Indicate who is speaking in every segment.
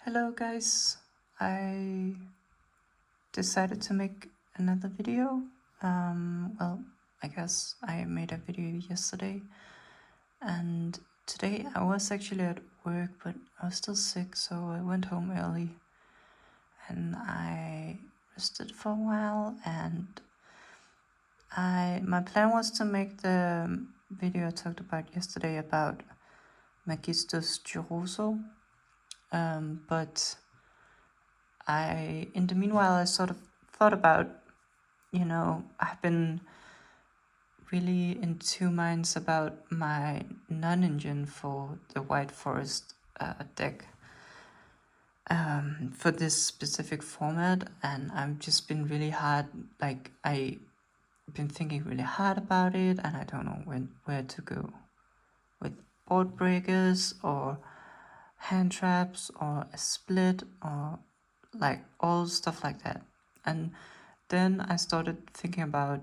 Speaker 1: Hello guys, I decided to make another video. Well, I guess I made a video yesterday, and today I was actually at work, but I was still sick, so I went home early and I rested for a while. And my plan was to make the video I talked about yesterday about Magistus Giroso, but in the meanwhile, I sort of thought about, I've been really in two minds about my non-engine for the White Forest deck for this specific format, and I've just been really hard, I've been thinking really hard about it, and I don't know where to go with board breakers or hand traps or a split or like all stuff like that. And then I started thinking about,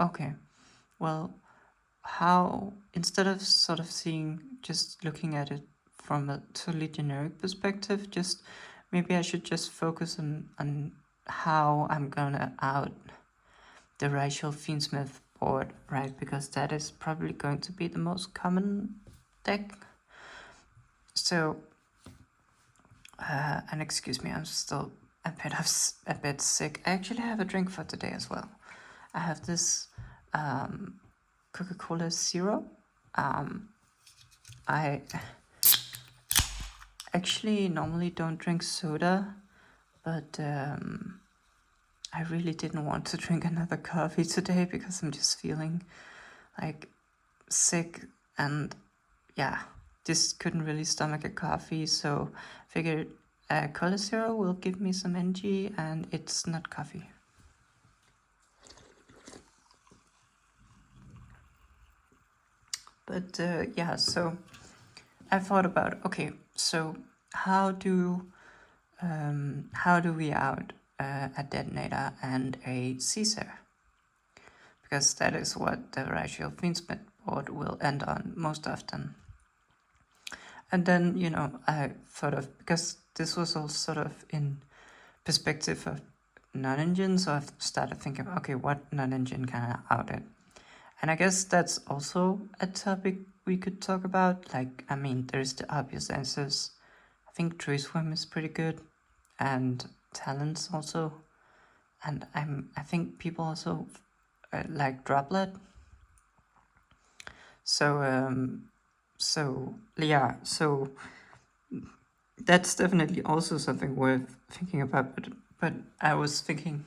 Speaker 1: okay, well, how, instead of sort of just looking at it from a totally generic perspective, just maybe I should just focus on how I'm gonna out the Rachel Fiendsmith board, right? Because that is probably going to be the most common deck. So, and excuse me, I'm still a bit sick. I actually have a drink for today as well. I have this Coca-Cola Zero. I actually normally don't drink soda, but I really didn't want to drink another coffee today because I'm just feeling like sick, and yeah, just couldn't really stomach a coffee, so figured Cola Zero will give me some energy, and it's not coffee. But yeah, so I thought about, okay, so how do we out a detonator and a Caesar? Because that is what the Rachel Fiendsmith board will end on most often. And then, I thought of, because this was all sort of in perspective of non-engine, so I've started thinking, okay, what non-engine can I out it? And I guess that's also a topic we could talk about. Like, I mean, there's the obvious answers. I think True Swim is pretty good, and Talents also. And I think people also like Droplet. So yeah, so that's definitely also something worth thinking about. But I was thinking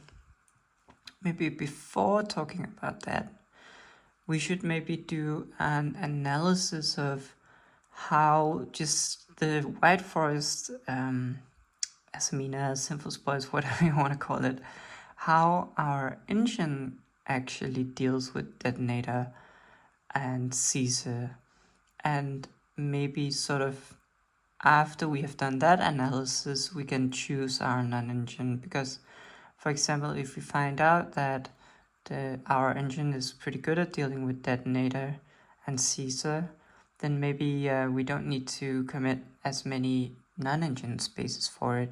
Speaker 1: maybe before talking about that, we should maybe do an analysis of how just the White Forest, Asamina, Sinful Spoils, whatever you want to call it, how our engine actually deals with detonator and Caesar, and maybe sort of after we have done that analysis, we can choose our non-engine. Because, for example, if we find out that our engine is pretty good at dealing with detonator and Caesar, then maybe we don't need to commit as many non-engine spaces for it.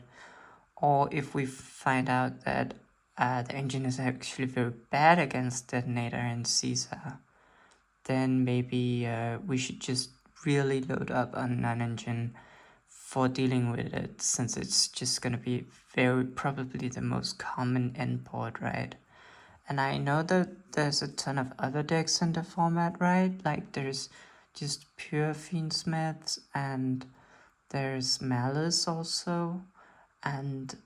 Speaker 1: Or if we find out that the engine is actually very bad against detonator and Caesar, then maybe we should just really load up on non-engine for dealing with it, since it's just going to be very probably the most common endboard, right? And I know that there's a ton of other decks in the format, right? Like there's just pure Fiendsmiths, and there's Malice also. And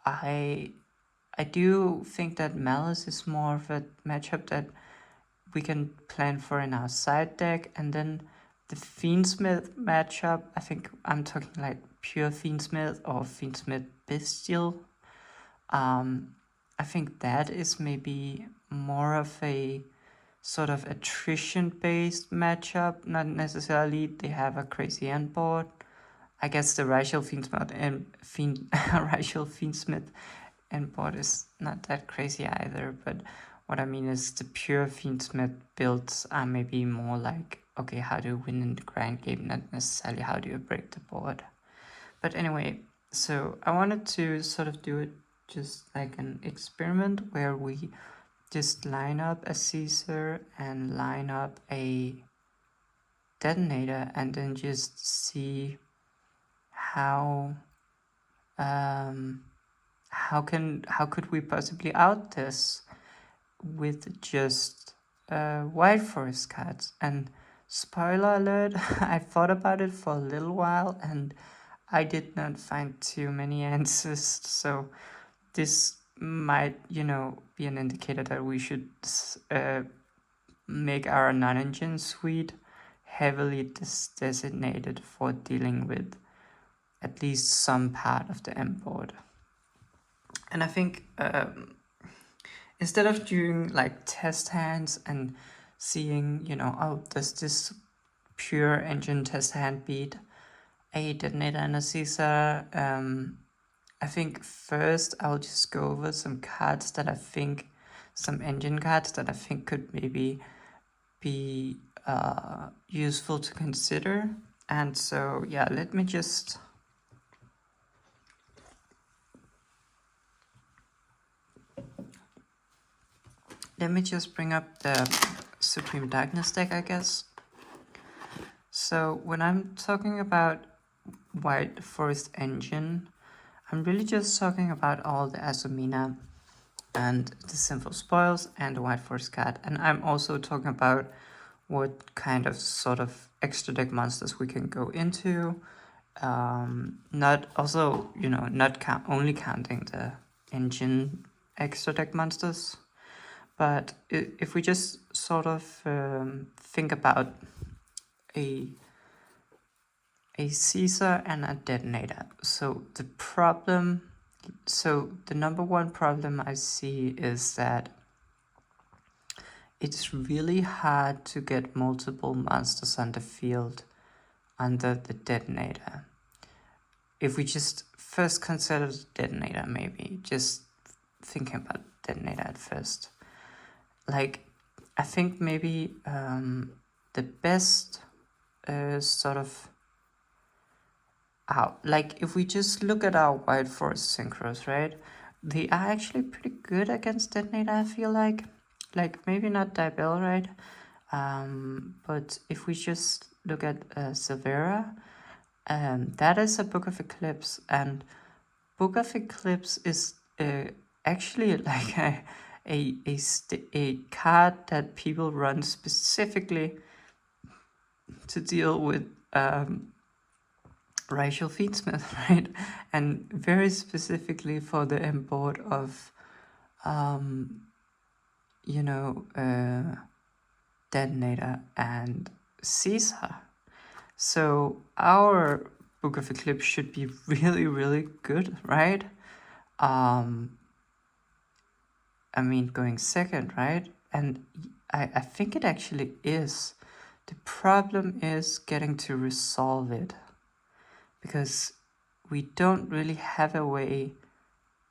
Speaker 1: I do think that Malice is more of a matchup that we can plan for in our side deck. And then the Fiendsmith matchup, I think I'm talking like pure Fiendsmith or Fiendsmith Bestial. I think that is maybe more of a sort of attrition-based matchup. Not necessarily they have a crazy end board. I guess the Rachel Fiendsmith Rachel Fiendsmith end board is not that crazy either. But what I mean is the pure Fiendsmith builds are maybe more like, okay, how do you win in the grind game, not necessarily how do you break the board. But anyway, So I wanted to sort of do it just like an experiment where we just line up a Caesar and line up a detonator and then just see how how could we possibly out this with just white forest cards. And spoiler alert, I thought about it for a little while and I did not find too many answers, so this might, be an indicator that we should make our non-engine suite heavily designated for dealing with at least some part of the M board. And I think instead of doing like test hands and seeing, oh, does this pure engine test hand beat a detonator and a Caesar? I think first I'll just go over some cards that I think, some engine cards that I think could maybe be useful to consider. And so, yeah, let me just bring up the Supreme Darkness deck, I guess. So when I'm talking about White Forest Engine, I'm really just talking about all the Azumina and the Sinful Spoils and the White Forest card. And I'm also talking about what kind of sort of extra deck monsters we can go into. Not also, not only counting the engine extra deck monsters, but if we just sort of think about a Caesar and a detonator. So the number one problem I see is that it's really hard to get multiple monsters on the field under the detonator. If we just first consider the detonator, maybe just thinking about detonator at first. Like, I think maybe the best sort of like if we just look at our White Forest synchros, right? They are actually pretty good against detonator, I feel like maybe not Diabell, right? But if we just look at Silvera, that is a Book of Eclipse, and Book of Eclipse is actually like a card that people run specifically to deal with Rachel Feedsmith, right? And very specifically for the M board of detonator and Caesar. So our Book of Eclipse should be really, really good, right? I mean, going second, right? And I think it actually is. The problem is getting to resolve it, because we don't really have a way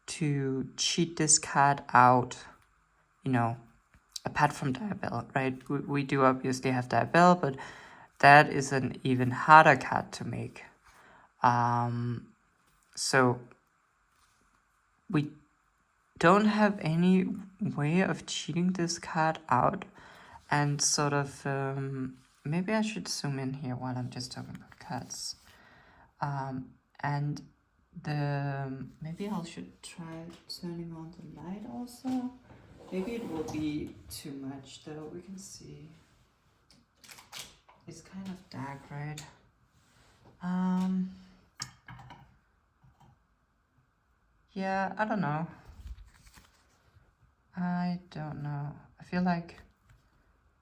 Speaker 1: to cheat this card out, apart from Diabell, right? We do obviously have Diabell, but that is an even harder card to make. So we don't have any way of cheating this card out, and sort of maybe I should zoom in here while I'm just talking about cards. And maybe I should try turning on the light also. Maybe it will be too much though. We can see. It's kind of dark, right? Yeah, I don't know. I feel like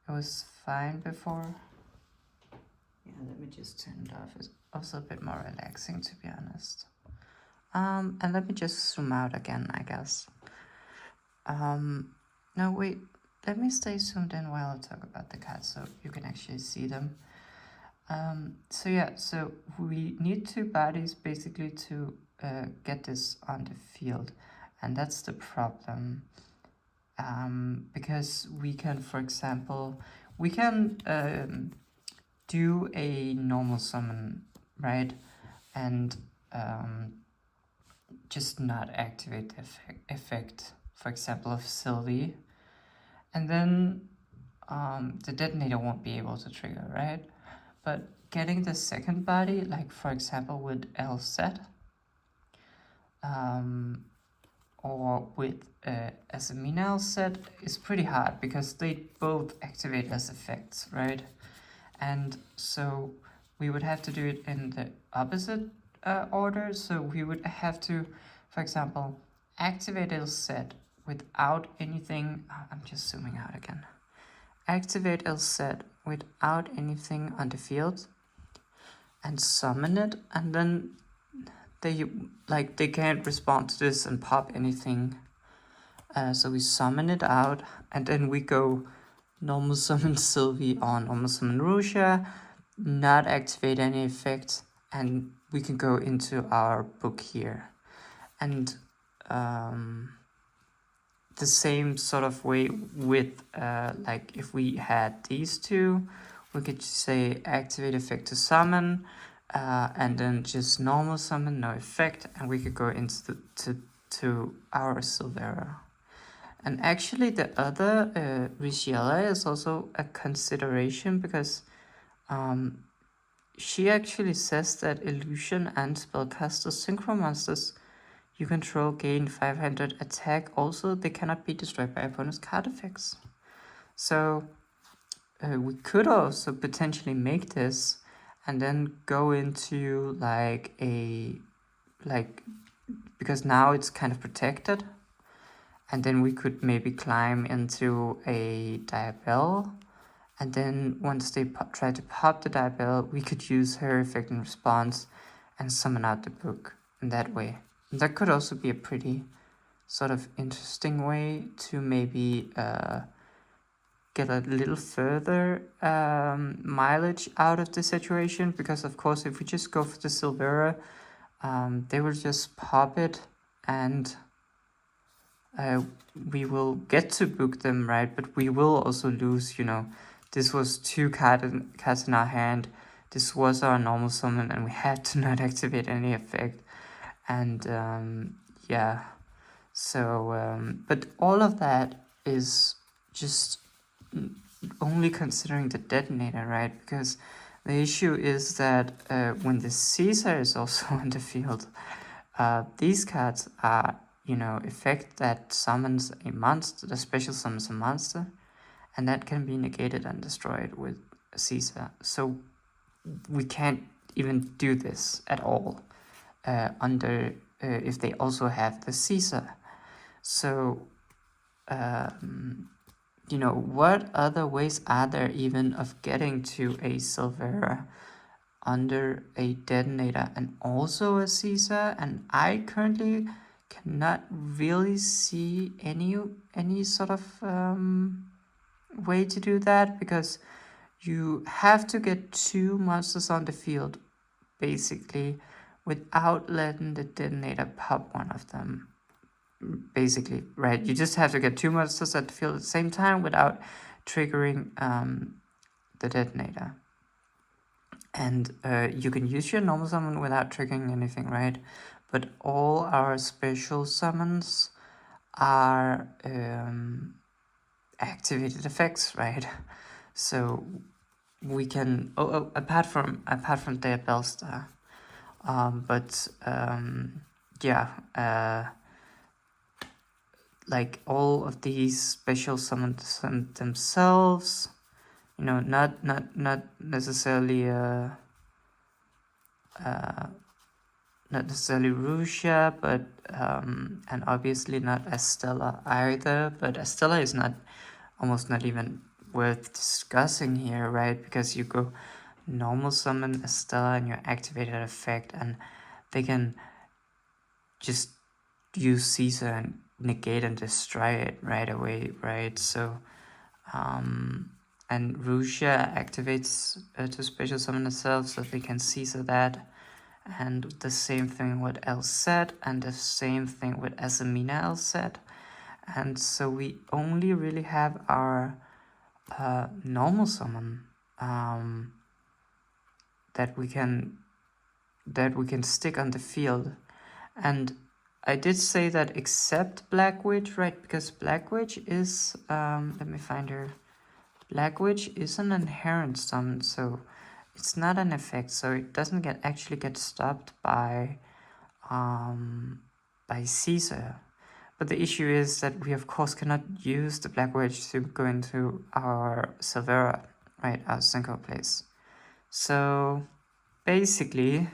Speaker 1: it was fine before. Yeah, let me just turn it off. It's also a bit more relaxing, to be honest. And let me just zoom out again, I guess. No, wait. Let me stay zoomed in while I talk about the cards so you can actually see them. So we need two bodies basically to get this on the field, and that's the problem. Because we can, for example, do a normal summon, right? And just not activate the effect, for example, of Sylvie. And then the detonator won't be able to trigger, right? But getting the second body, like for example with LZ, or with Asamina LZ, is pretty hard because they both activate as effects, right? And so we would have to do it in the opposite order. So we would have to, for example, activate LZ without anything. I'm just zooming out again. Activate LZ without anything on the field and summon it, and then they can't respond to this and pop anything. So we summon it out, and then we go normal summon Sylvie on normal summon Rusha, not activate any effect, and we can go into our book here. And the same sort of way with like if we had these two, we could say activate effect to summon, and then just normal summon, no effect, and we could go into to our Silvera. And actually the other Rishiela is also a consideration because she actually says that illusion and spellcaster synchro monsters you control gain 500 attack. Also, they cannot be destroyed by opponent's card effects. So we could also potentially make this and then go into because now it's kind of protected. And then we could maybe climb into a Diabell. And then once they try to pop the Diabell, we could use her effect in response and summon out the book in that way. And that could also be a pretty sort of interesting way to maybe get a little further mileage out of the situation. Because of course, if we just go for the Silvera, they will just pop it and we will get to book them, right? But we will also lose, this was 2 cards in our hand. This was our normal summon, and we had to not activate any effect. And yeah, so but all of that is just only considering the detonator, right? Because the issue is that when the Caesar is also on the field, these cards are, effect that summons a monster, the special summons a monster, and that can be negated and destroyed with Caesar. So we can't even do this at all under if they also have the Caesar. So what other ways are there even of getting to a Silvera under a detonator and also a Caesar? And I currently cannot really see any sort of way to do that, because you have to get 2 monsters on the field basically without letting the detonator pop one of them, basically, right? You just have to get 2 monsters at the field at the same time without triggering the detonator. And you can use your normal summon without triggering anything, right? But all our special summons are activated effects, right? So we can apart from the Bellstar, like all of these special summons themselves, not necessarily not necessarily Rusha, but and obviously not Estella either. But Estella is almost not even worth discussing here, right? Because you go normal summon Estella and your activated effect, and they can just use Caesar and negate and destroy it right away, right? So and Rusha activates to special summon itself, so they can Caesar that. And the same thing with LZ, and the same thing with Asamina LZ. And so we only really have our normal summon that we can stick on the field. And I did say that except Black Witch, right? Because Black Witch is, let me find her. Black Witch is an inherent summon, so it's not an effect, so it doesn't actually get stopped by Caesar. But the issue is that we of course cannot use the Black Witch to go into our Silvera, right? Our single place. So basically,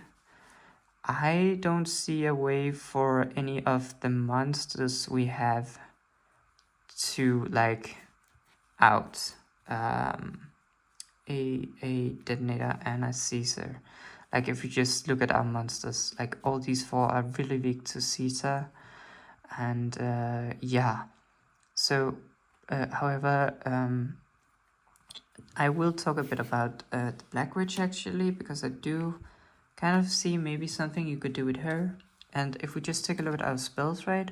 Speaker 1: I don't see a way for any of the monsters we have to like out a detonator and a Caesar. Like if you just look at our monsters, like all these four are really weak to Caesar, and yeah. So, however, I will talk a bit about the Black Witch actually, because I do kind of see maybe something you could do with her. And if we just take a look at our spells, right?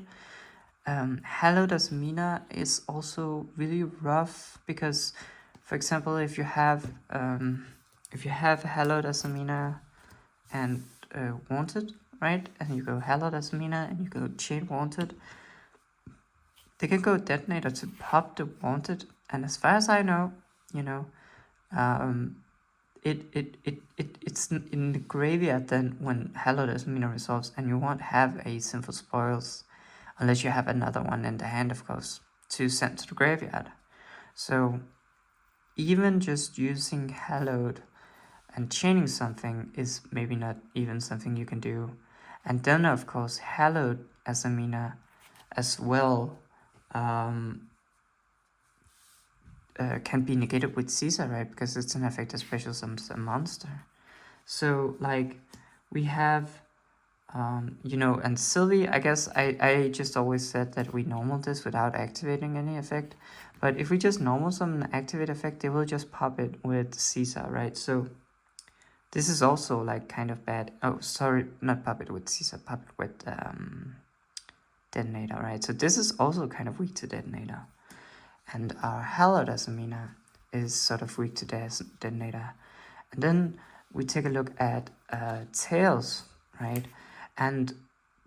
Speaker 1: Hallowed Asmina is also really rough because, for example, if you have Hallowed Asmina and Wanted, right? And you go Hallowed Asmina and you go Chain Wanted, they can go Detonator to pop the Wanted, and as far as I know, you know, it's in the graveyard then when Hallowed Asmina resolves, and you won't have a Sinful Spoils unless you have another one in the hand, of course, to send to the graveyard. So even just using Hallowed and chaining something is maybe not even something you can do. And then, of course, Hallowed Asmina as well can be negated with Caesar, right? Because it's an effect that special summons a monster. So, like, we have, and Sylvie, I guess I just always said that we normal this without activating any effect. But if we just normal summon an activate effect, they will just pop it with Caesar, right? So this is also, like, kind of bad. Oh, sorry, not pop it with Caesar, pop it with Detonator, right? So this is also kind of weak to Detonator. And our Hallowed Asmina is sort of weak to Detonator. And then we take a look at Tails, right? And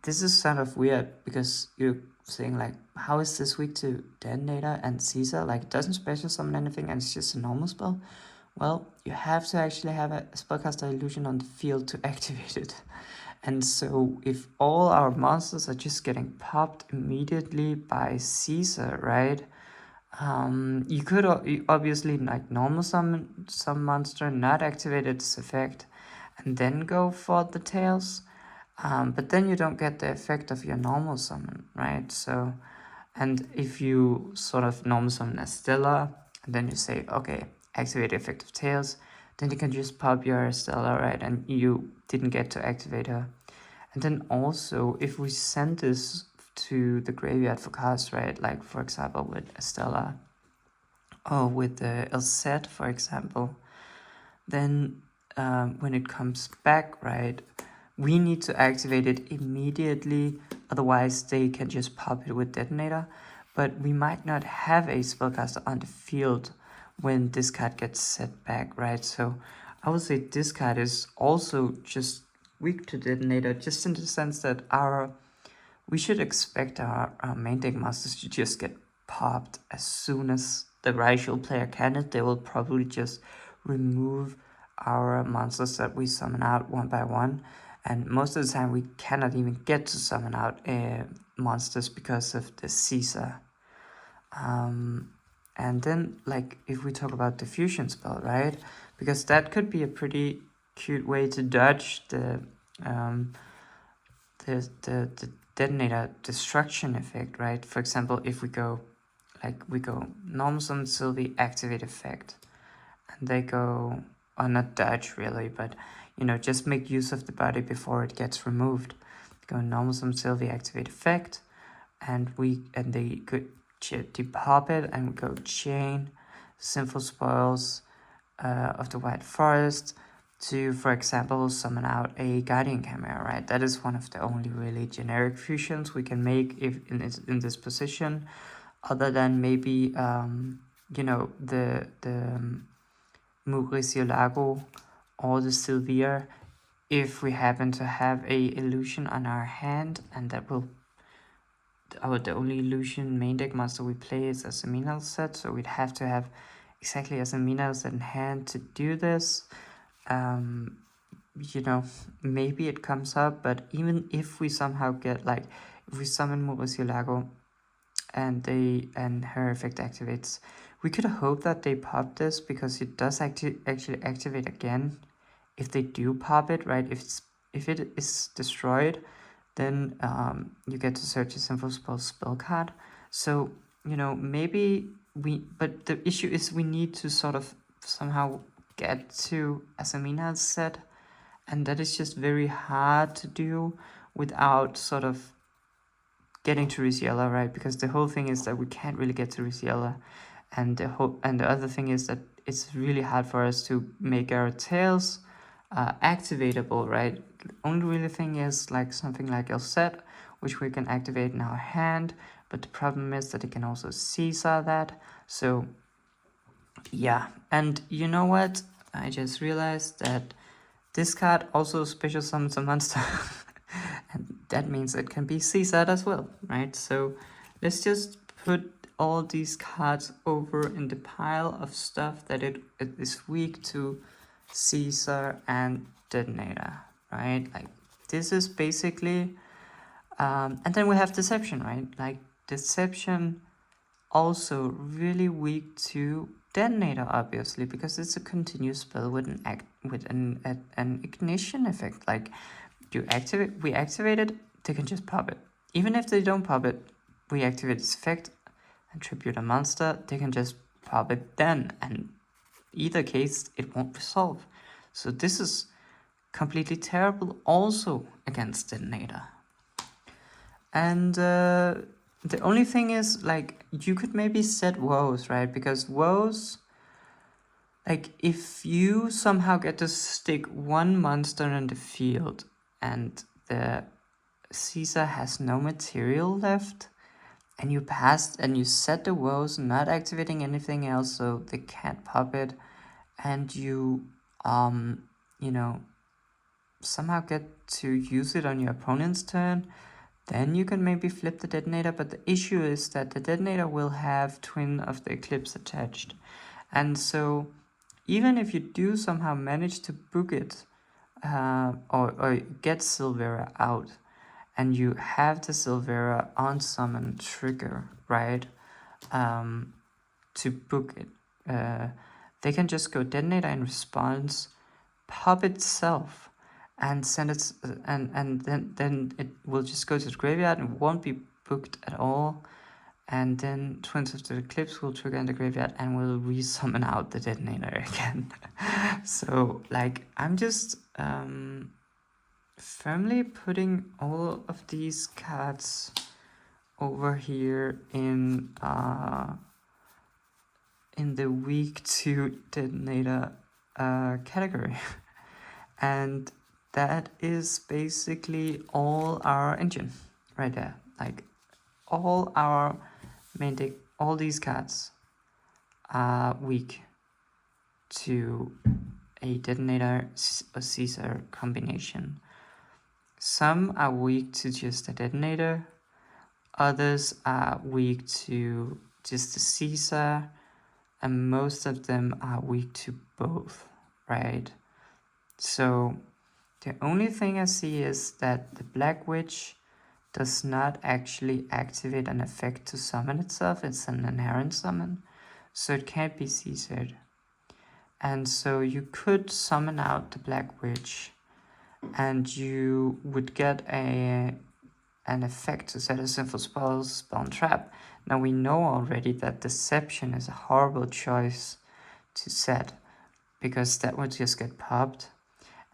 Speaker 1: this is sort of weird because you're saying, like, how is this weak to Detonator and Caesar? Like, it doesn't special summon anything and it's just a normal spell. Well, you have to actually have a Spellcaster Illusion on the field to activate it. And so if all our monsters are just getting popped immediately by Caesar, right? You could obviously like normal summon some monster, not activate its effect, and then go for the tails. But then you don't get the effect of your normal summon, right? So, and if you sort of normal summon a Stella, and then you say, okay, activate the effect of tails, then you can just pop your Stella, right? And you didn't get to activate her. And then also, if we send this to the graveyard for cast, right? Like, for example, with Estella or with the Elset, for example, then when it comes back, right, we need to activate it immediately. Otherwise, they can just pop it with Detonator. But we might not have a spellcaster on the field when this card gets set back, right? So I would say this card is also just weak to Detonator, just in the sense that we should expect our main deck monsters to just get popped as soon as the racial player can it. They will probably just remove our monsters that we summon out one by one. And most of the time we cannot even get to summon out monsters because of the Caesar. And then, like, if we talk about the fusion spell, right? Because that could be a pretty cute way to dodge the detonator destruction effect, right? For example, if we go normal summon Sylvie, activate effect, and they go, or not dodge really, but just make use of the body before it gets removed. Go normal summon Sylvie, activate effect, and they could depop it, and we go chain Sinful Spoils of the White Forest to, for example, summon out a Guardian Chimera, right? That is one of the only really generic fusions we can make if in this position, other than maybe the Murcielago or the Sylvia. if we happen to have a illusion on our hand, and that will the only illusion main deck monster we play is a Seminal set, so we'd have to have exactly a Seminal set in hand to do this. You know, maybe it comes up, but even if we somehow get, like, if we summon Murcielago and her effect activates, we could hope that they pop this, because it does actually activate again if they do pop it, right? If it is destroyed, then you get to search a simple spell card. So, you know, maybe but the issue is we need to sort of somehow get to Asamina's set, and that is just very hard to do without sort of getting to Riziella, right? Because the whole thing is that we can't really get to Riziella, and the other thing is that it's really hard for us to make our tails activatable, right? The only really thing is like something like El Set, which we can activate in our hand, but the problem is that it can also Caesar that. So yeah, and you know what? I just realized that this card also special summons a monster. And that means it can be Caesar as well, right? So let's just put all these cards over in the pile of stuff that it is weak to Caesar and Detonator, right? Like, this is basically, and then we have Deception, right? Like, Deception also really weak to Detonator, obviously, because it's a continuous spell with an ignition effect. Like, we activate it, they can just pop it. Even if they don't pop it, we activate its effect and tribute a monster, they can just pop it then, and either case it won't resolve. So this is completely terrible also against Detonator. And the only thing is, like, you could maybe set woes, right? Because woes, like, if you somehow get to stick one monster in the field and the Caesar has no material left, and you passed and you set the woes, not activating anything else, so they can't pop it, and you you know, somehow get to use it on your opponent's turn, then you can maybe flip the Detonator. But the issue is that the Detonator will have Twin of the Eclipse attached, and so even if you do somehow manage to book it, or get Silvera out, and you have the Silvera on summon trigger, right, to book it, they can just go Detonator in response, pop itself, and send it, and then it will just go to the graveyard and won't be booked at all. And then Twins of the Eclipse will trigger in the graveyard and will re-summon out the Detonator again. So, like, I'm just firmly putting all of these cards over here in the weak to Detonator category. And that is basically all our engine right there. Like, all our main deck, all these cards are weak to a Detonator or Caesar combination. Some are weak to just a Detonator, others are weak to just the Caesar, and most of them are weak to both, right? So the only thing I see is that the Black Witch does not actually activate an effect to summon itself. It's an inherent summon, so it can't be Caesared. And so you could summon out the Black Witch, and you would get an effect to set a simple spell and trap. Now we know already that Deception is a horrible choice to set, because that would just get popped.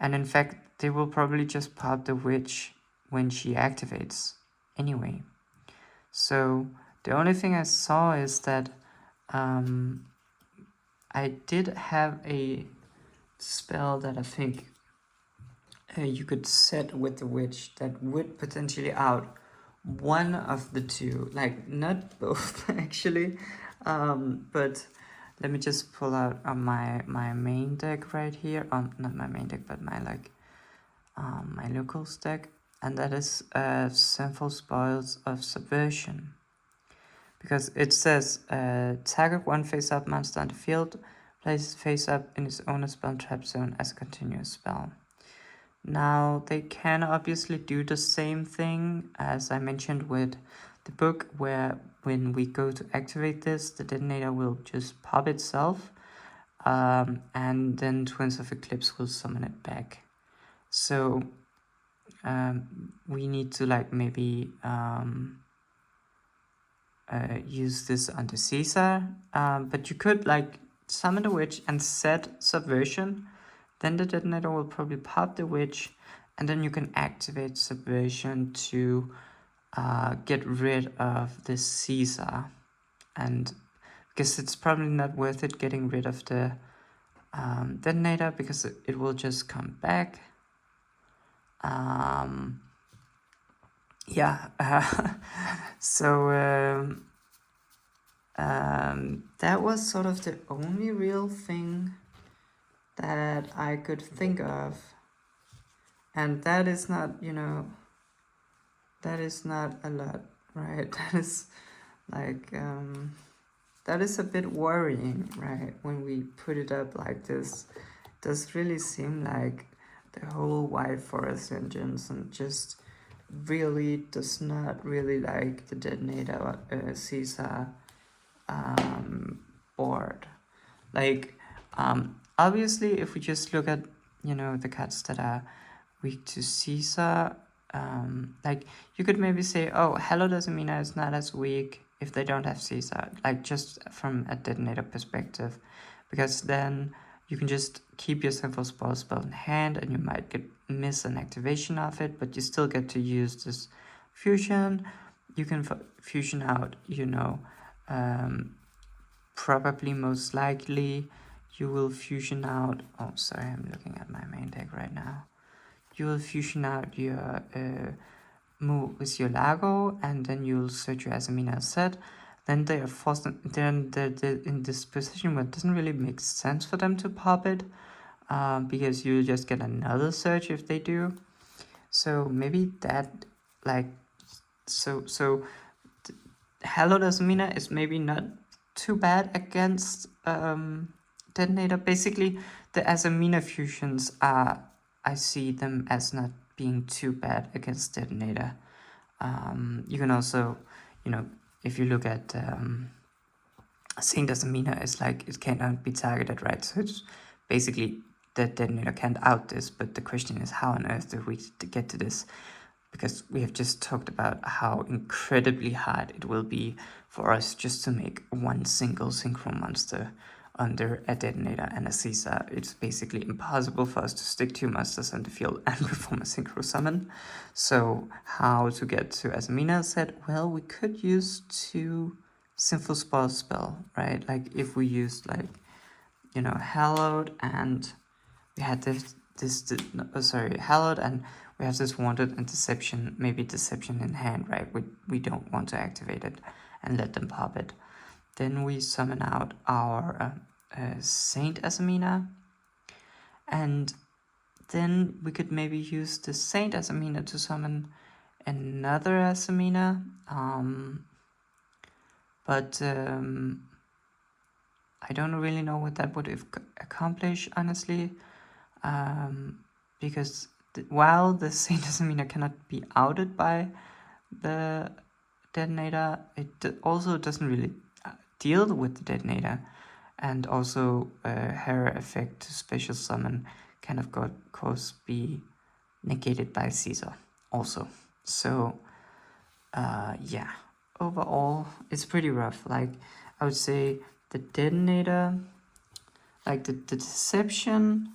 Speaker 1: And in fact, they will probably just pop the witch when she activates anyway. So the only thing I saw is that I did have a spell that I think you could set with the witch that would potentially out one of the two, like not both actually, but let me just pull out my main deck right here. Not my main deck, but my my local stack, and that is Sinful Spoils of Subversion. Because it says target one face-up monster on the field, places face-up in its owner's spell trap zone as a continuous spell. Now, they can obviously do the same thing as I mentioned with the book, where when we go to activate this, the detonator will just pop itself, and then Twins of Eclipse will summon it back. So we need to like maybe use this on the Caesar, but you could like summon the witch and set Subversion. Then the detonator will probably pop the witch, and then you can activate Subversion to get rid of the Caesar. And because it's probably not worth it getting rid of the detonator, because it will just come back. Yeah, so that was sort of the only real thing that I could think of, and that is not, that is not a lot, right? That is like that is a bit worrying, right? When we put it up like this, it does really seem like the whole White Forest engines and just really does not really like the detonator Caesar board. Like obviously if we just look at the cards that are weak to Caesar, like you could maybe say, oh, Hello Decimina is not as weak if they don't have Caesar, like just from a detonator perspective, because then you can just keep your Sinful Spoil spell in hand and you might miss an activation of it, but you still get to use this fusion. You can fusion out, probably most likely you will fusion out, oh sorry, I'm looking at my main deck right now. You will fusion out your move with your Lago, and then you'll search your Asamina set. Then they are forced, then they're in this position where it doesn't really make sense for them to pop it, because you just get another search if they do. So maybe that, like, so Hello Asamina is maybe not too bad against detonator. Basically, the Asamina fusions are, I see them as not being too bad against detonator. You can also, if you look at Saint Asamina, is like it cannot be targeted, right? So it's basically the detonator can't out this, but the question is how on earth do we get to this? Because we have just talked about how incredibly hard it will be for us just to make one single synchro monster under a detonator and a Caesar. It's basically impossible for us to stick 2 monsters on the field and perform a synchro summon. So how to get to Asamina said, well, we could use 2 Sinful Spoil spell, right? Like if we used like, Hallowed, and we had Hallowed, and we have this Wanted and Deception, maybe Deception in hand, right? We don't want to activate it and let them pop it. Then we summon out our Saint Asamina, and then we could maybe use the Saint Asamina to summon another Asamina, but I don't really know what that would accomplish, honestly, because while the Saint Asamina cannot be outed by the detonator, it also doesn't really deal with the detonator, and also her effect to special summon kind of be negated by Caesar also. So yeah, overall it's pretty rough. Like I would say the detonator, like the deception,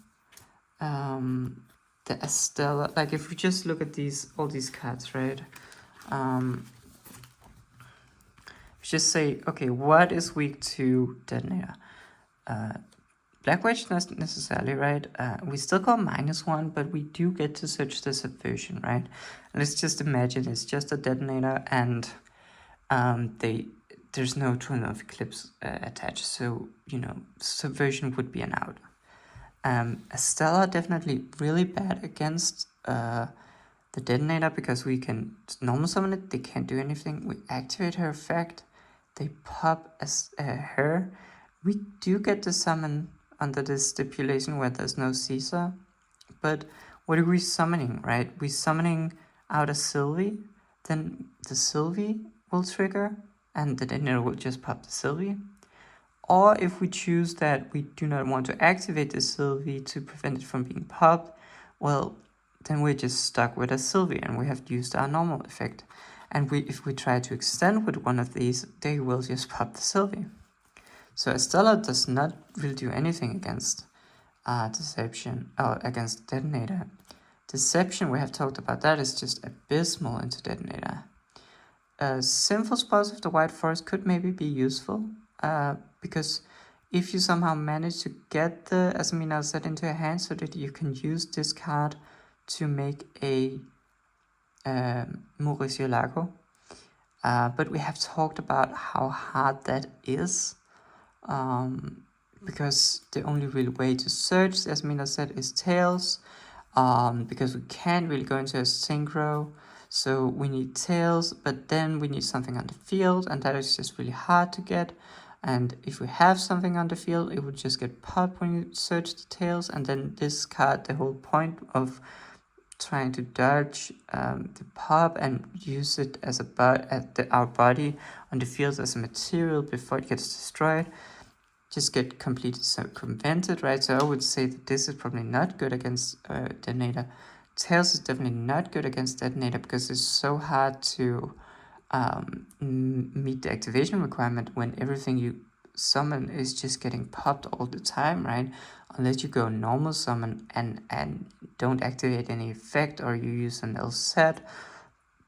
Speaker 1: the Estella, like if we just look at all these cards, right? Just say, okay, what is weak to detonator? Black Wedge, not necessarily, right? We still got -1, but we do get to search the Subversion, right? And let's just imagine it's just a detonator, and there's no Twin of Eclipse attached, so Subversion would be an out. Estella definitely really bad against the detonator because we can normal summon it. They can't do anything. We activate her effect. They pop as her. We do get to summon under this stipulation where there's no Caesar. But what are we summoning, right? We're summoning out a Sylvie. Then the Sylvie will trigger and the detonator will just pop the Sylvie. Or if we choose that we do not want to activate the Sylvie to prevent it from being popped, well, then we're just stuck with a Sylvie and we have used our normal effect. And if we try to extend with one of these, they will just pop the Sylvie. So Estella does not really do anything against Deception, against Detonator. Deception, we have talked about that, is just abysmal into Detonator. Sinful Spouse of the White Forest could maybe be useful, because if you somehow manage to get the Asamina set into your hand so that you can use this card to make a Mauricio Lago. But we have talked about how hard that is, because the only real way to search the Asamina set is Tails, because we can't really go into a synchro. So we need Tails, but then we need something on the field, and that is just really hard to get. And if we have something on the field, it would just get popped when you search the Tails, and then this card, the whole point of trying to dodge the pop and use it as our body on the field as a material before it gets destroyed, just get completely circumvented, right? So I would say that this is probably not good against Detonator. Tails is definitely not good against Detonator because it's so hard to meet the activation requirement when everything you summon is just getting popped all the time, right? Unless you go normal summon and don't activate any effect, or you use an L set.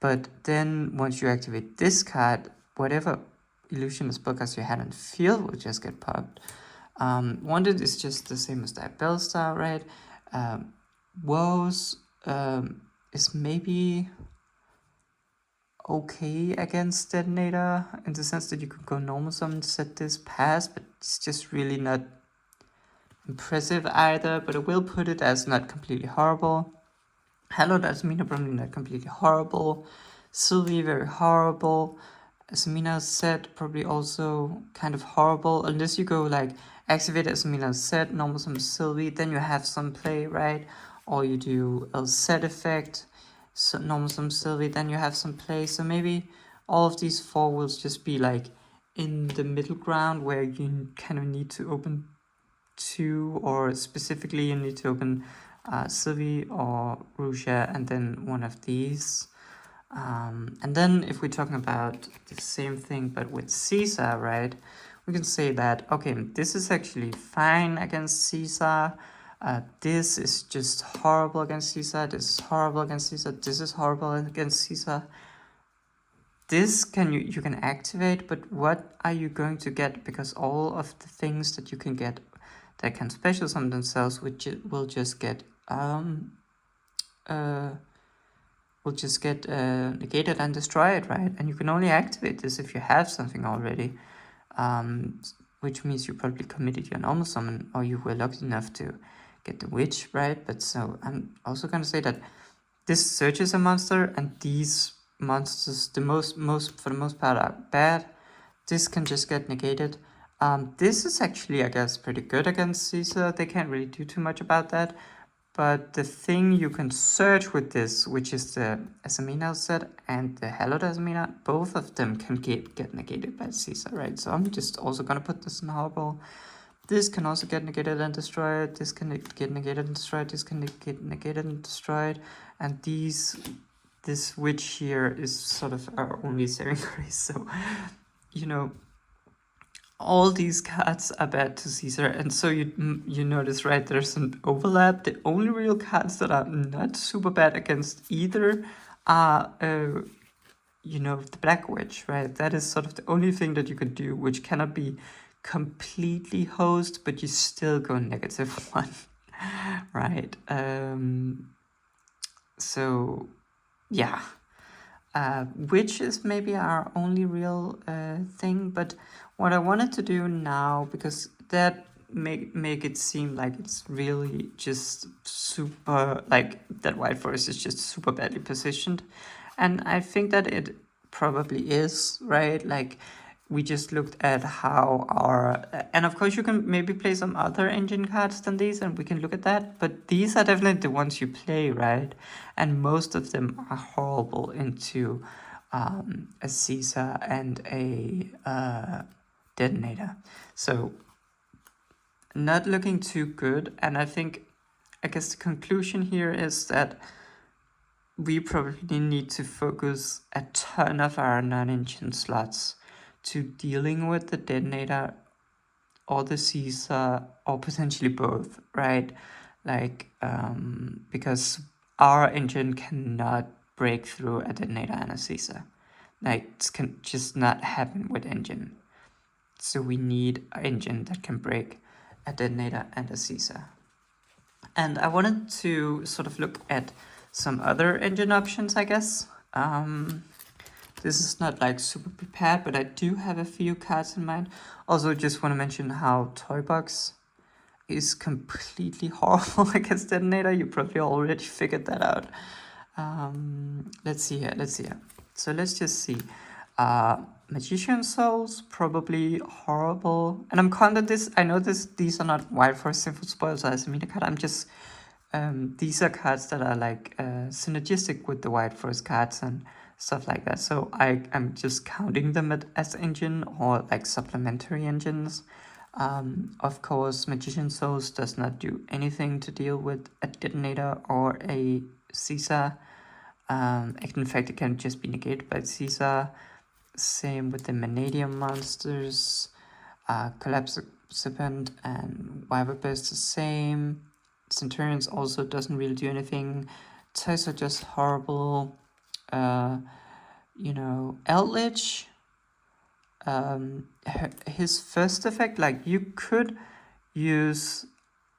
Speaker 1: But then once you activate this card, whatever illusionist podcast you had on the field will just get popped. Wanted is just the same as that Bellstar, right? Woes is maybe okay against Detonator in the sense that you could go normal summon, set this pass, but it's just really not impressive either. But I will put it as not completely horrible. Hello, Asamina probably not completely horrible. Sylvie very horrible. Asamina's set probably also kind of horrible, unless you go like activate Asamina's set, normal summon Sylvie, then you have some play, right? Or you do a set effect, so normal summon Sylvie, then you have some play. So maybe all of these four will just be like in the middle ground where you kind of need to open two, or specifically you need to open Sylvie or Ruja and then one of these. And then if we're talking about the same thing but with Caesar, right, we can say that, okay, this is actually fine against Caesar. This is just horrible against Caesar. This is horrible against Caesar. This is horrible against Caesar. This you can activate, but what are you going to get? Because all of the things that you can get that can special summon themselves, which will just get negated and destroyed, right? And you can only activate this if you have something already, which means you probably committed your normal summon, or you were lucky enough to get the witch, right? But so I'm also going to say that this searches a monster, and these monsters, for the most part, are bad. This can just get negated. This is actually, I guess, pretty good against Caesar. They can't really do too much about that. But the thing you can search with this, which is the Asamina set and the Hallowed Asamina, both of them can get negated by Caesar, right? So I'm just also going to put this in horrible. This can also get negated and destroyed. This can get negated and destroyed. This can get negated and destroyed. And this witch here is sort of our only saving grace. So, you know, all these cards are bad to Caesar, and so you notice, right, there's an overlap. The only real cards that are not super bad against either are, the Black Witch, right? That is sort of the only thing that you could do, which cannot be completely host, but you still go -1, right? So, yeah. Which is maybe our only real thing, but what I wanted to do now, because that make it seem like it's really just super, like that white forest is just super badly positioned, and I think that it probably is, right? Like we just looked at how our, and of course you can maybe play some other engine cards than these, and we can look at that, but these are definitely the ones you play, right? And most of them are horrible into a Caesar and a detonator. So not looking too good, and I guess the conclusion here is that we probably need to focus a ton of our non-engine slots to dealing with the detonator or the Caesar, or potentially both, right? Like, because our engine cannot break through a detonator and a Caesar. Like, it can just not happen with engine. So we need an engine that can break a detonator and a Caesar. And I wanted to sort of look at some other engine options, I guess. This is not like super prepared, but I do have a few cards in mind. Also, just want to mention how Toybox is completely horrible against Detonator. You probably already figured that out. Let's see here. So let's just see. Magician Souls, probably horrible. And I'm confident this, I know these are not Wild Forest Sinful Spoils as a meta card. I'm just, these are cards that are like synergistic with the Wild Forest cards and stuff like that. So I'm just counting them as engine or like supplementary engines. Of course, Magician Souls does not do anything to deal with a detonator or a Caesar. In fact, it can just be negated by Caesar. Same with the Vanadium monsters. Collapsipant and Wyverbest the same. Centurions also doesn't really do anything. Toys are just horrible. Eldritch, his first effect, like you could use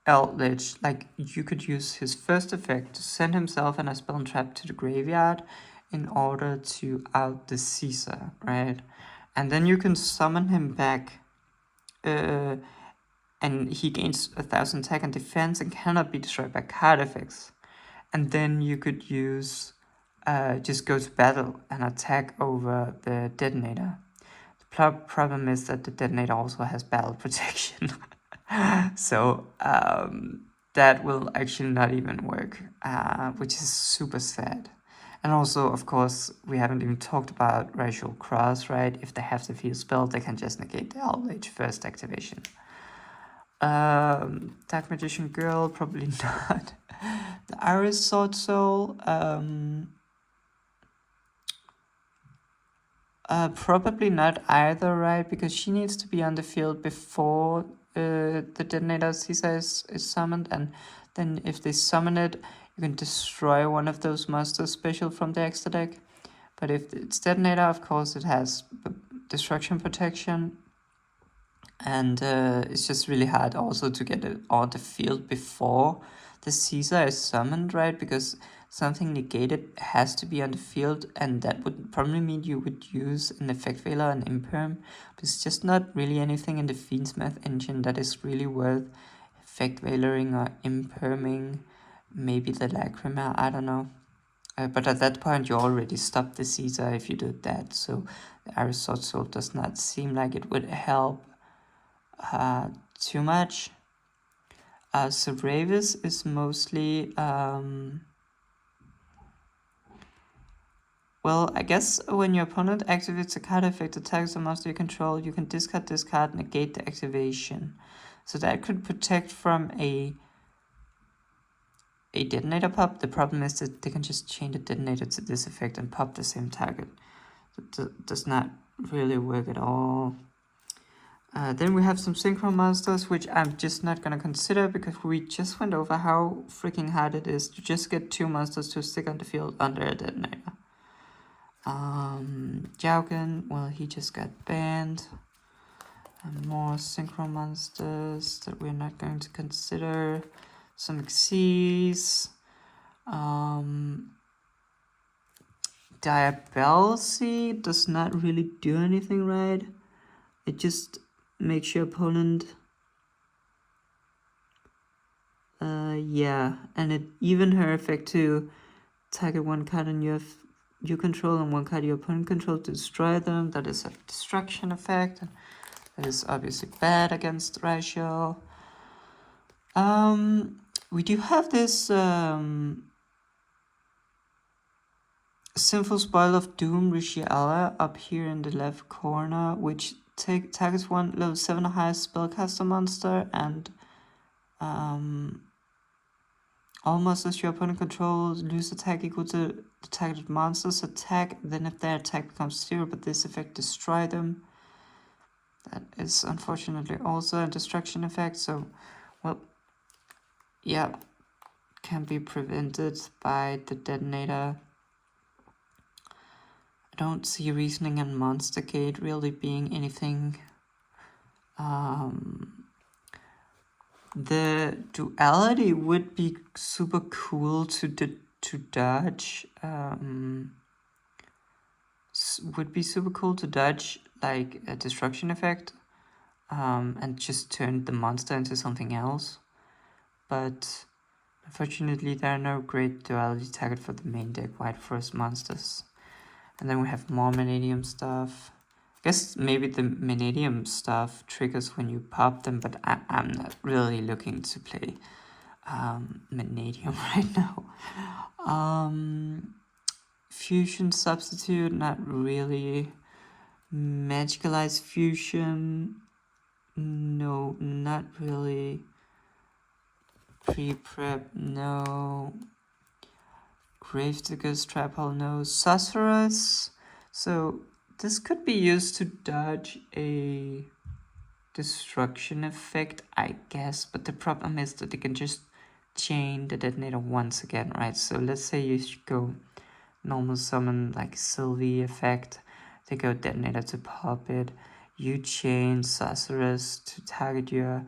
Speaker 1: Eldritch, like you could use his first effect to send himself and a spell and trap to the graveyard in order to out the Caesar, right? And then you can summon him back, and he gains 1000 attack and defense and cannot be destroyed by card effects. And then you could use just go to battle and attack over the detonator. The problem is that the detonator also has battle protection. So that will actually not even work, which is super sad. And also, of course, we haven't even talked about Racial Cross, right? If they have the field spell, they can just negate the Outrage first activation. Dark Magician Girl, probably not. The Iris Sword Soul, probably not either, right? Because she needs to be on the field before the detonator Caesar is summoned, and then if they summon it, you can destroy one of those monsters special from the extra deck. But if it's detonator, of course, it has destruction protection, and it's just really hard also to get it on the field before the Caesar is summoned, right? Because something negated has to be on the field, and that would probably mean you would use an Effect Veiler and Imperm, but it's just not really anything in the Fiendsmith engine that is really worth Effect Veilering or Imperming. Maybe the Lacrima, I don't know. But at that point, you already stopped the Caesar if you did that, so the Iris Sword Soul does not seem like it would help too much. So Ravis is mostly, well, I guess when your opponent activates a card effect, attacks a monster you control, you can discard this card, negate the activation. So that could protect from a detonator pop. The problem is that they can just chain the detonator to this effect and pop the same target. That does not really work at all. Then we have some Synchro monsters, which I'm just not gonna consider because we just went over how freaking hard it is to just get 2 monsters to stick on the field under a detonator. Jaugen, well, he just got banned. And more Synchro monsters that we're not going to consider. Some Xyz. Diabellsy does not really do anything, right? It just makes your opponent Yeah, and it even her effect to target one card and you control and one card your opponent control to destroy them. That is a destruction effect. And that is obviously bad against Ratio. We do have this Sinful Spoil of Doom Rishiala up here in the left corner, which targets one level 7 or higher spellcaster monster, and all monsters your opponent controls lose attack equal to the targeted monster's attack. Then if their attack becomes 0, but this effect destroy them. That is unfortunately also a destruction effect, so, well, yeah, can be prevented by the detonator. I don't see Reasoning and Monster Gate really being anything. The duality would be super cool to dodge. Would be super cool to dodge like a destruction effect, and just turn the monster into something else. But unfortunately, there are no great duality target for the main deck White Forest monsters. And then we have more Vanadium stuff. I guess maybe the Vanadium stuff triggers when you pop them, but I'm not really looking to play Vanadium right now. Fusion Substitute, not really. Magicalized Fusion, no, not really. Pre-prep, no. Gravedigger's Trap Hole, no. Sorceress, so this could be used to dodge a destruction effect, I guess, but the problem is that they can just chain the detonator once again, right? So let's say you go normal summon like Sylvie effect, they go detonator to pop it, you chain Sorceress to target your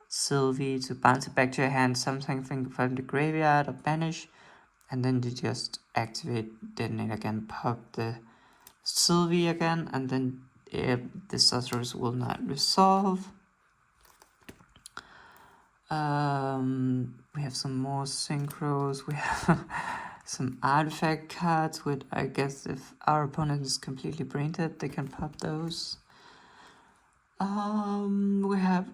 Speaker 1: Sylvie to bounce it back to your hand, something from the graveyard or banish, and then you just activate detonator again, pop the Sylvie again, and then the Sorceress will not resolve. We have some more synchros. We have some artifact cards, which I guess if our opponent is completely brain dead, they can pop those. We have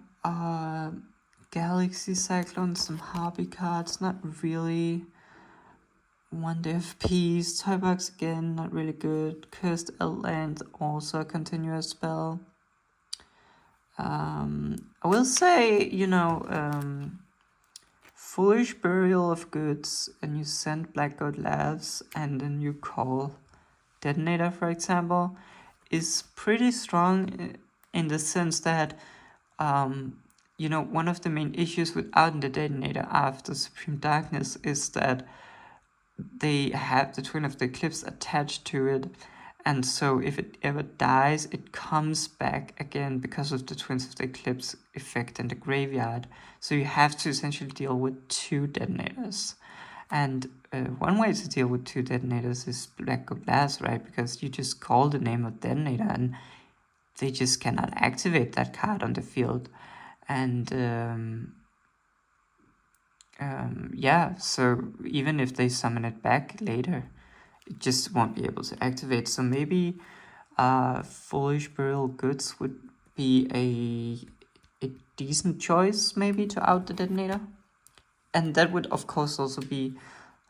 Speaker 1: Galaxy Cyclone, some hobby cards, not really. One Day of Peace, Toybox again, not really good. Cursed Outland, also a continuous spell. I will say, Foolish Burial of Goods, and you send Black God Labs, and then you call Detonator, for example, is pretty strong in the sense that, one of the main issues without the Detonator after Supreme Darkness is that they have the Twin of the Eclipse attached to it, and so if it ever dies, it comes back again because of the Twins of the Eclipse effect in the graveyard. So you have to essentially deal with 2 detonators. And one way to deal with 2 detonators is Black Glass, right? Because you just call the name of detonator and they just cannot activate that card on the field. And yeah, so even if they summon it back later, it just won't be able to activate. So maybe Foolish Burial Goods would be a decent choice maybe to out the detonator. And that would of course also be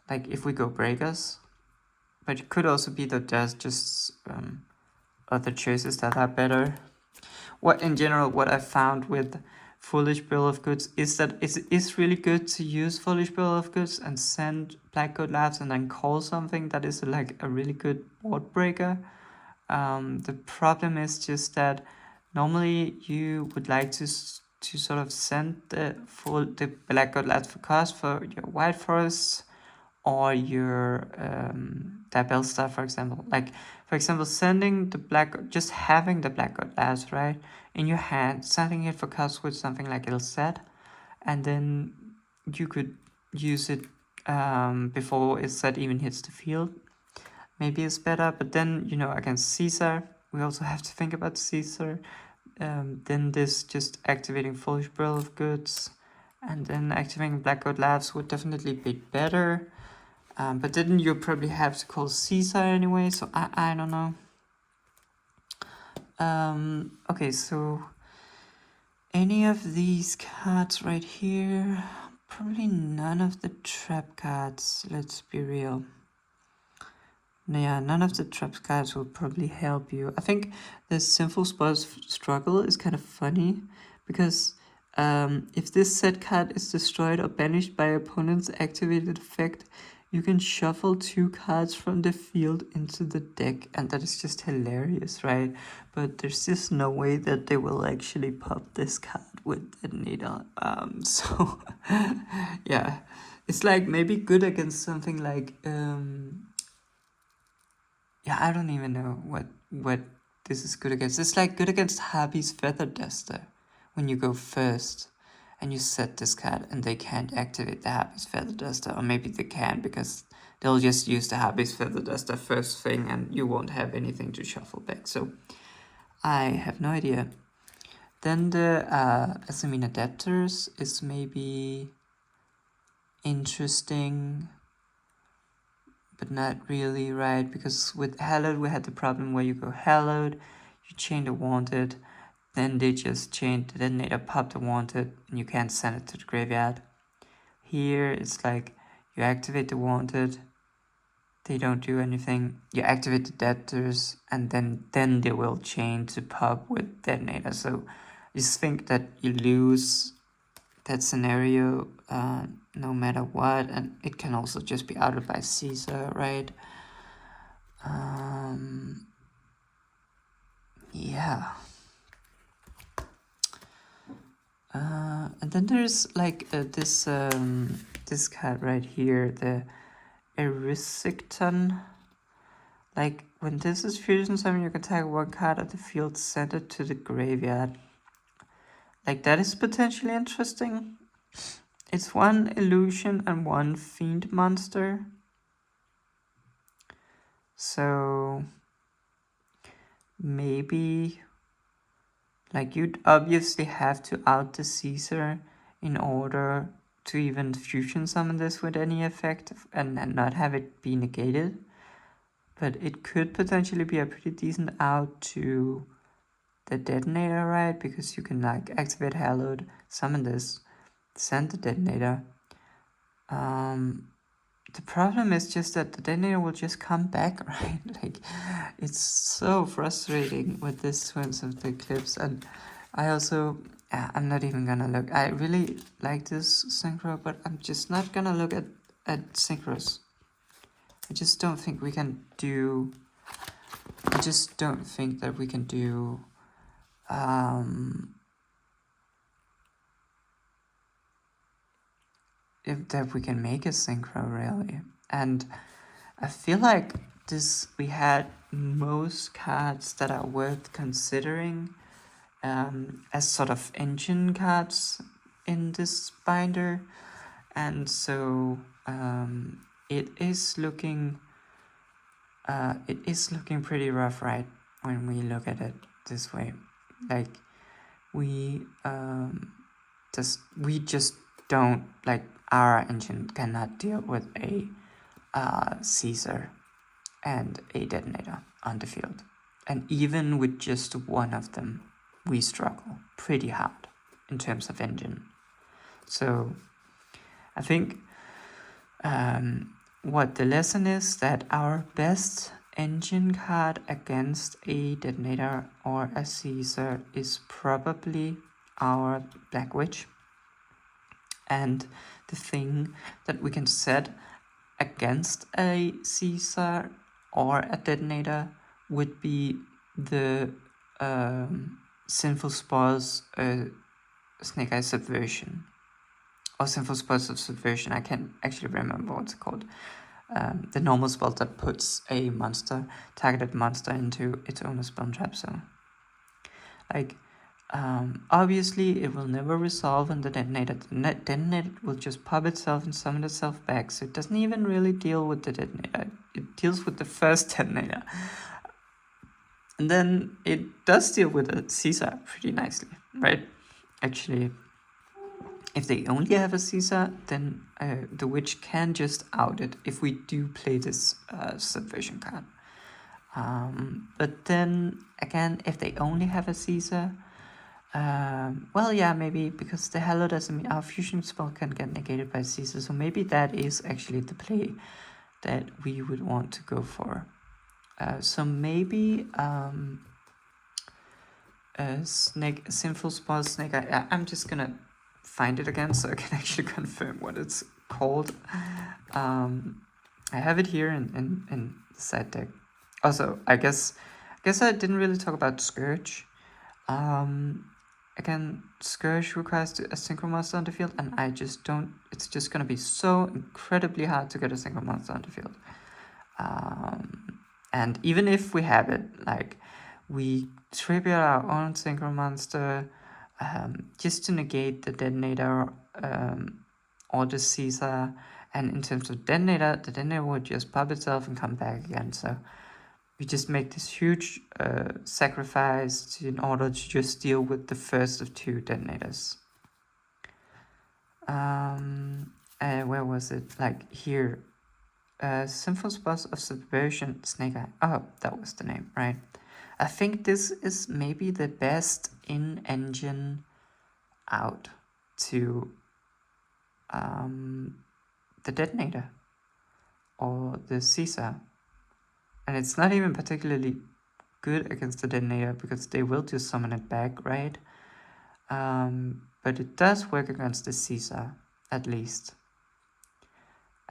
Speaker 1: like if we go Breakers, but it could also be that there's just other choices that are better. What in general, what I found with Foolish Bill of Goods is that it's really good to use Foolish Bill of Goods and send Black God Labs and then call something that is like a really good board breaker. The problem is just that normally you would like to sort of send the Black God Labs for cost for your White Forests or your Diabell Star, for example. Like, for example, sending the just having the Black God Labs, right, in your hand, sending it for cost with something like Ilset, and then you could use it before Ilset even hits the field. Maybe it's better, but then, against Caesar, we also have to think about Caesar. Then this just activating Foolish Burial of Goods And then activating Black Goat Labs would definitely be better. But then you probably have to call Caesar anyway, so I don't know. Okay, so any of these cards right here, probably none of the trap cards, let's be real. Yeah, none of the trap cards will probably help you. I think the Sinful Struggle is kind of funny, because if this set card is destroyed or banished by opponent's activated effect, you can shuffle 2 cards from the field into the deck, and that is just hilarious, right? But there's just no way that they will actually pop this card with Detonator. So yeah, it's like maybe good against something like yeah, I don't even know what this is good against. It's like good against Happy's Feather Duster when you go first and you set this card and they can't activate the Happy's Feather Duster, or maybe they can because they'll just use the Happy's Feather Duster first thing and you won't have anything to shuffle back. So I have no idea. Then the Assamine Adapters is maybe interesting, but not really, right? Because with Hallowed, we had the problem where you go Hallowed, you chain the Wanted, then they just chain the Detonator, pop the Wanted, and you can't send it to the graveyard. Here, it's like you activate the Wanted, they don't do anything, you activate the Debtors, and then they will chain to pop with Detonator. So just think that you lose that scenario no matter what, and it can also just be outed by Caesar, right? Yeah. And then there's like this card right here, the Erisicton. Like when this is fusion summon, you can tag 1 card of the field, send it to the graveyard. Like that is potentially interesting. It's 1 illusion and 1 fiend monster. So maybe like you'd obviously have to out the Caesar in order to even fusion summon this with any effect and not have it be negated. But it could potentially be a pretty decent out to the Detonator, right? Because you can like activate Hallowed, summon this, send the Detonator. The problem is just that the Detonator will just come back, right? Like, it's so frustrating with this Twins of the Eclipse. And I also, I'm not even gonna look. I really like this Synchro, but I'm just not gonna look at Synchros. I just don't think we can do, I just don't think that we can do, that we can make a synchro really. And I feel like we had most cards that are worth considering as sort of engine cards in this binder, and so it is looking pretty rough, right? When we look at it this way, like we just don't, like, our engine cannot deal with a Caesar and a Detonator on the field, and even with just 1 of them, we struggle pretty hard in terms of engine. So I think what the lesson is that our best engine card against a Detonator or a Caesar is probably our Black Witch. And the thing that we can set against a Caesar or a Detonator would be the Sinful Spoils Snake Eye Subversion. Or Sinful Spoils of Subversion, I can't actually remember what's called. The normal spell that puts a targeted monster into its own spawn trap zone. Like, obviously it will never resolve on the Detonator. The Detonator will just pop itself and summon itself back, so it doesn't even really deal with the Detonator. It deals with the first Detonator. And then it does deal with the Caesar pretty nicely, right? Actually, if they only have a Caesar, then the witch can just out it if we do play this subversion card. But then again, if they only have a Caesar, well, yeah, maybe because the Hello doesn't mean our fusion spell can get negated by Caesar, so maybe that is actually the play that we would want to go for. So maybe Snake, Sinful Spell Snake. I'm just gonna find it again so I can actually confirm what it's called. I have it here in the side deck. Also, I guess I didn't really talk about Scourge. Again, Scourge requires a synchro monster on the field, and I just don't. It's just gonna be so incredibly hard to get a synchro monster on the field. And even if we have it, like, we tribute our own synchro monster just to negate the detonator or the Caesar. And in terms of detonator, the detonator would just pop itself and come back again. So we just make this huge sacrifice in order to just deal with the first of two detonators. Where was it? Like here. Sinful Spells of Subversion, Snake Eye. Oh, that was the name, right? I think this is maybe the best in-engine out to the detonator or the Caesar. And it's not even particularly good against the detonator because they will just summon it back, right? But it does work against the Caesar, at least.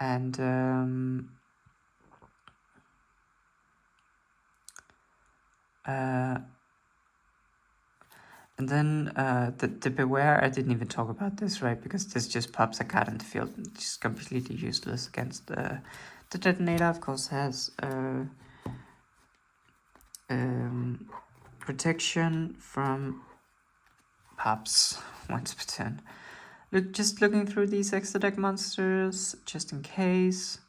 Speaker 1: And then the Beware, I didn't even talk about this, right? Because this just pops a card in the field, which is completely useless against the detonator. Of course, has protection from pops once per turn. Just looking through these extra deck monsters, just in case.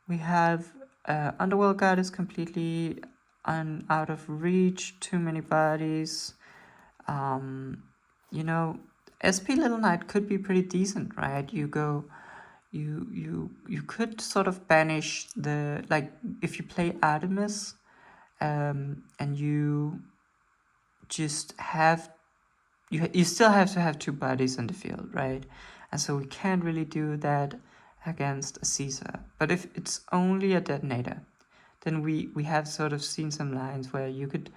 Speaker 1: We have Underworld Guard is completely out of reach, too many bodies. You know, SP Little Knight could be pretty decent, right? You could sort of banish the, like, if you play Artemis, and you just have, you still have to have two bodies in the field, right? And so we can't really do that against a Caesar. But if it's only a detonator, then we have sort of seen some lines where you could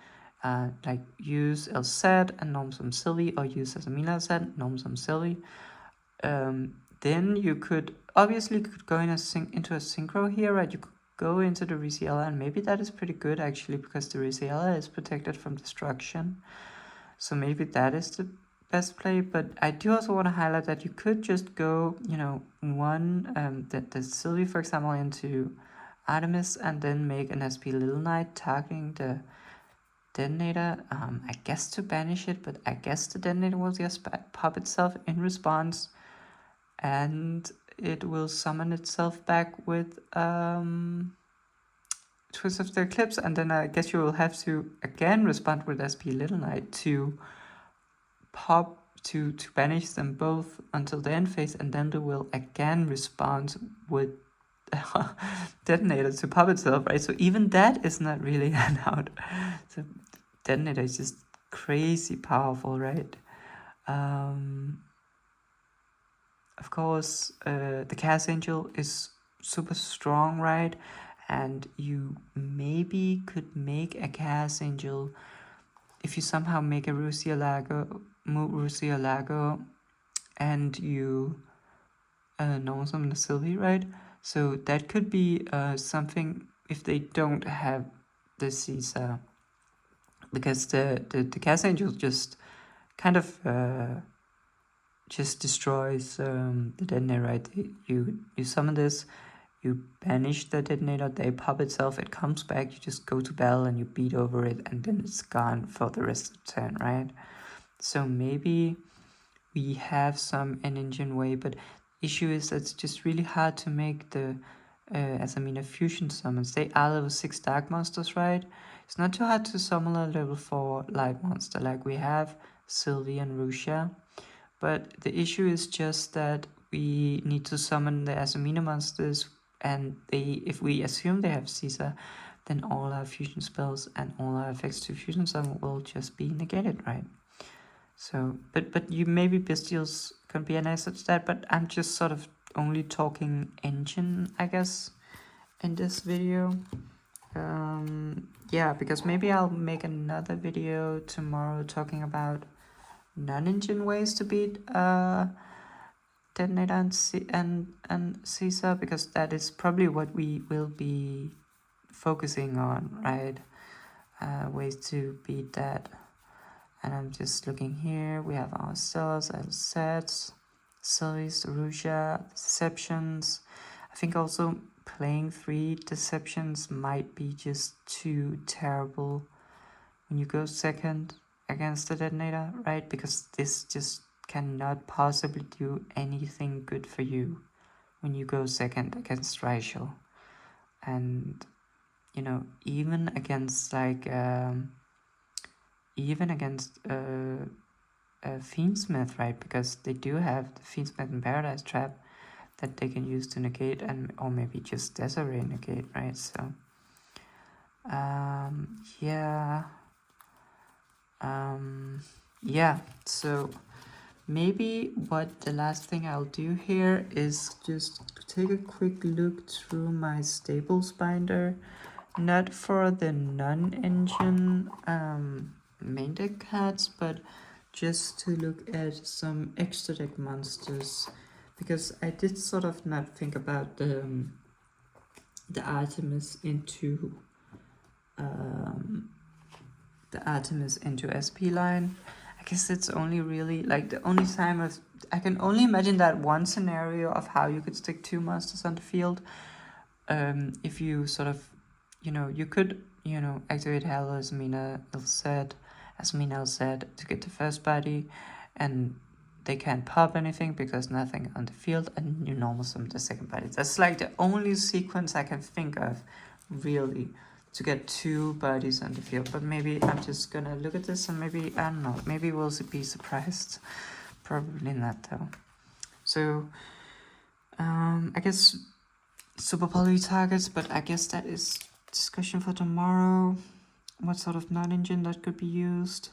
Speaker 1: like use Elset and norm some Sylvie, or use Asamina Elset, norm some Sylvie. Then you could obviously go into a synchro here, right? You could go into the Risiella, and maybe that is pretty good actually, because the Risiella is protected from destruction. So maybe that is the best play. But I do also want to highlight that you could just go, you know, the Sylvie, for example, into Artemis, and then make an SP Little Knight targeting the detonator. I guess to banish it, but I guess the detonator will just pop itself in response, and it will summon itself back with Twist of the Eclipse, and then I guess you will have to again respond with SP Little Knight to pop to banish them both until the end phase, and then they will again respond with detonator to pop itself, right? So even that is not really an out. So detonator is just crazy powerful, right? Of course, the Chaos Angel is super strong, right? And you maybe could make a Chaos Angel if you somehow make a Rusialago, and you know some of the Sylvie, right? So that could be something if they don't have the Caesar, because the Chaos Angel just kind of just destroys the detonator, right? You summon this, you banish the detonator, they pop itself, it comes back, you just go to battle and you beat over it, and then it's gone for the rest of the turn, right? So maybe we have some engine way, but issue is that it's just really hard to make the fusion summons. They are level 6 dark monsters, right? It's not too hard to summon a level 4 light monster, like we have Sylvie and Rusia, but the issue is just that we need to summon the Asamina monsters, and if we assume they have Caesar, then all our fusion spells and all our effects to fusion summon will just be negated, right? So, but you maybe Bestials can be an answer to that, but I'm just sort of only talking engine, I guess, in this video. Yeah, because maybe I'll make another video tomorrow talking about non-engine ways to beat Detonator and Caesar, because that is probably what we will be focusing on, right? Ways to beat that. And I'm just looking here. We have our cells, our sets, Sylvies, Russia, Deceptions. I think also playing 3 Deceptions might be just too terrible when you go second against the Detonator, right? Because this just cannot possibly do anything good for you when you go second against Raichel. And, you know, even against like... even against Fiendsmith, right? Because they do have the Fiendsmith and Paradise Trap that they can use to negate, and or maybe just Desiree negate, right? So, yeah. So maybe what the last thing I'll do here is just take a quick look through my stables binder, not for the non-engine main deck cards, but just to look at some extra deck monsters, because I did sort of not think about the Artemis into SP line. I guess it's only really like the only time I can only imagine that one scenario of how you could stick 2 monsters on the field. If you sort of, you could, activate Hell Asmina LZ to get the first body, and they can't pop anything because nothing on the field, and you normal summon the second body. That's like the only sequence I can think of, really, to get 2 bodies on the field. But maybe I'm just gonna look at this and maybe, I don't know, maybe we'll be surprised. Probably not though. So, I guess super poly targets, but I guess that is discussion for tomorrow. What sort of non-engine that could be used.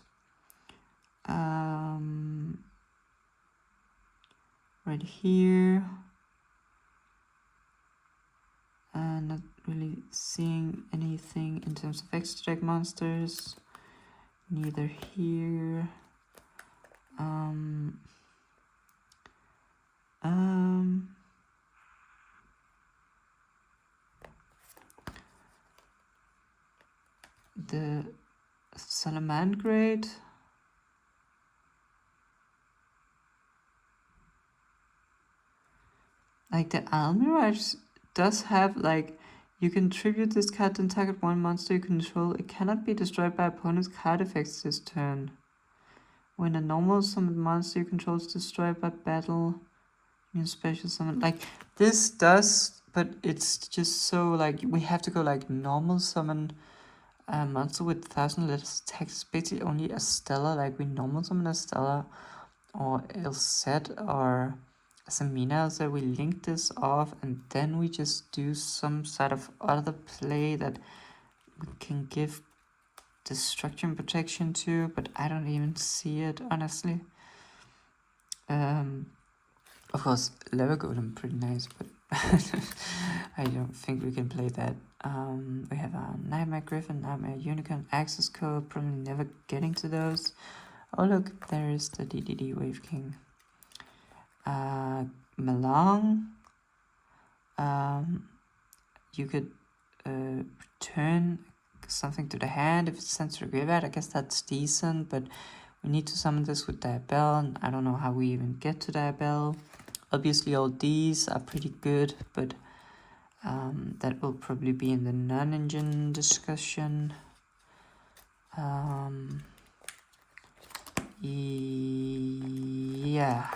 Speaker 1: Right here. Not really seeing anything in terms of extra deck monsters. Neither here. The Salamandgrade. Like the Almirage does have like, you can tribute this card and target 1 monster you control. It cannot be destroyed by opponent's card effects this turn. When a normal summoned monster you control is destroyed by battle, you special summon. Like this does, but it's just so like we have to go like normal summon a monster with 1000 letters text. Basically only a Stella, like we normal summon a Stella or Ilset or Samina, so we link this off and then we just do some sort of other play that we can give destruction protection to, but I don't even see it, honestly. Of course, Lever Golem pretty nice, but I don't think we can play that. We have a Nightmare Griffin, Nightmare Unicorn, Access Code, probably never getting to those. Oh look, there is the DDD Wave King. Malong. You could return something to the hand if it's sent to the graveyard. I guess that's decent, but we need to summon this with Diabell, and I don't know how we even get to Diabell. Obviously all these are pretty good, but that will probably be in the non-engine discussion. Yeah.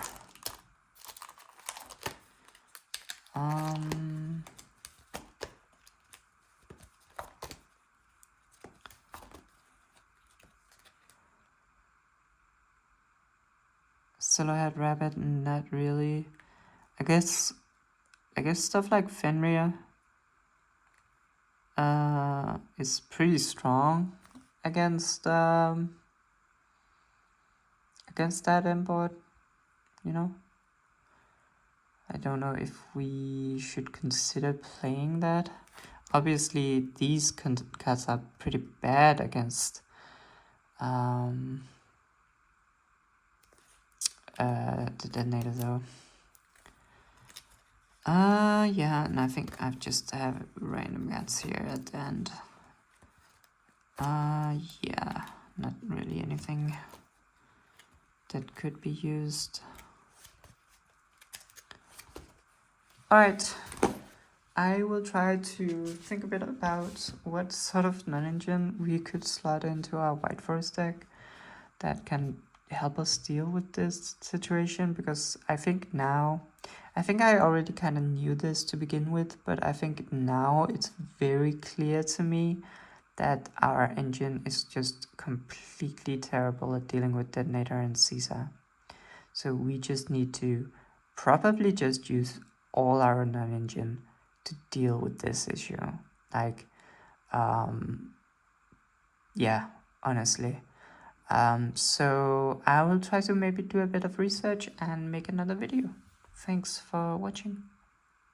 Speaker 1: Silhouette rabbit, not really. I guess stuff like Fenrir is pretty strong against that import, you know. I don't know if we should consider playing that. Obviously, these cards are pretty bad against the detonator though. Yeah, and I think I just have random guns here at the end. Yeah, not really anything that could be used. Alright, I will try to think a bit about what sort of non-engine we could slot into our White Forest deck that can help us deal with this situation, because I think I already kind of knew this to begin with, but I think now it's very clear to me that our engine is just completely terrible at dealing with Detonator and Caesar. So we just need to probably just use all our non-engine to deal with this issue. Like, yeah, honestly. So I will try to maybe do a bit of research and make another video. Thanks for watching.